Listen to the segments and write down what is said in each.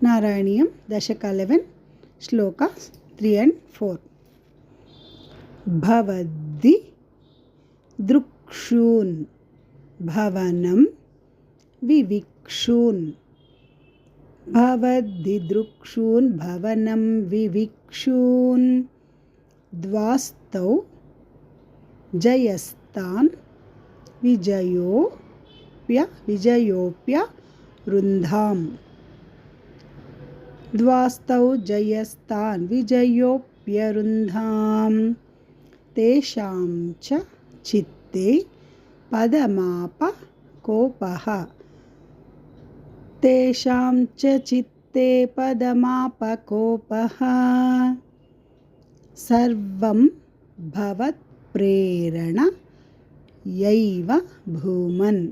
नारायणीयं दशक 11 श्लोका 3 and 4. भवद्दि दृक्षून् भवनं विविक्षून्. भवद्दि दृक्षून् भवनं विविक्षून्. द्वास्तौ जयस्तान् विजयोप्य रुन्धाम्. द्वास्तौ जयस्तान् विजयोप्यरुन्धाम्. तेषां च चित्ते पदमापकोपः. तेषां च चित्ते पदमापकोपः. सर्वं भवत्प्रेरणयैव भूमन्.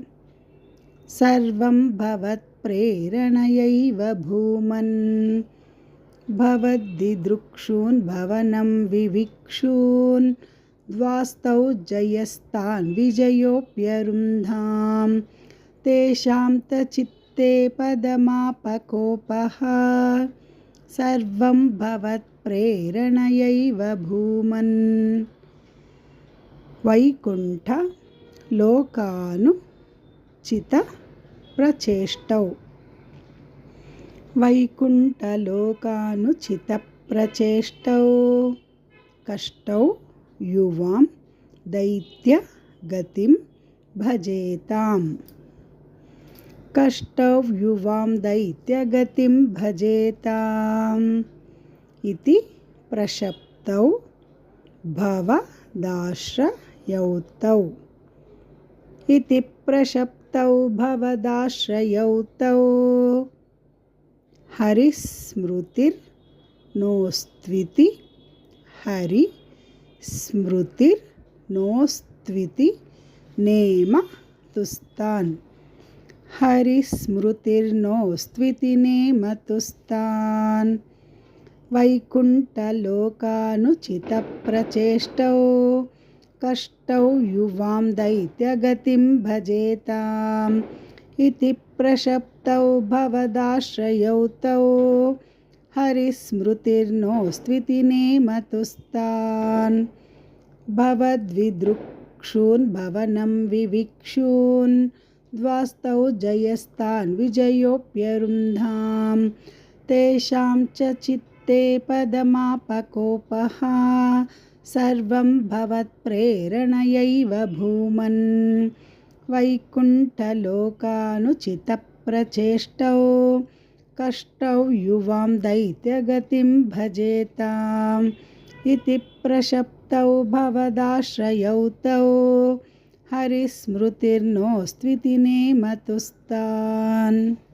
सर्वं भवत्प्रेरणयैव भूमन्. भवद्दि दृक्षून् भवनं विविक्षून्. द्वास्तौ जयस्तान् विजयोप्यरुन्धाम्. तेषां त चित्ते पदमापकोपः. सर्वं भवत्प्रेरणयैव भूमन्. वैकुण्ठ लोकानुचितप्रचेष्टौ. वैकुण्ठलोकानुचितप्रचेष्टौ. कष्टौ युवां दैत्यगतिं भजेताम्. कष्टौ युवां दैत्यगतिं भजेताम्. इति प्रशप्तौ भवदाश्रयौतौ. इति प्रशप्तौ भवदाश्रयौतौ. हरिस्मृतिर्नोस्त्विति. हरिस्मृतिर्नोस्त्विति नेमतुस्तान्. हरिस्मृतिर्नोस्त्विति नेमतुस्तान्. वैकुण्ठलोकानुचितप्रचेष्टौ. कष्टौ युवां दैत्यगतिं भजेताम्. इति प्रशप्तौ भवदाश्रयौतौ. हरिस्मृतिर्नोस्त्विति नेमतुस्तान्. भवद्विदृक्षून् भवनं विविक्षून्. द्वास्तौ जयस्तान् विजयोप्यरुन्धाम्. तेषां च चित्ते पदमापकोपः. सर्वं भवत्प्रेरणयैव भूमन्. वैकुण्ठलोकानुचितप्रचेष्टौ. कष्टौ युवां दैत्यगतिं भजेताम्. इति प्रशप्तौ भवदाश्रयौतौ. हरिस्मृतिर्नोस्त्विति नेमतुस्तान्.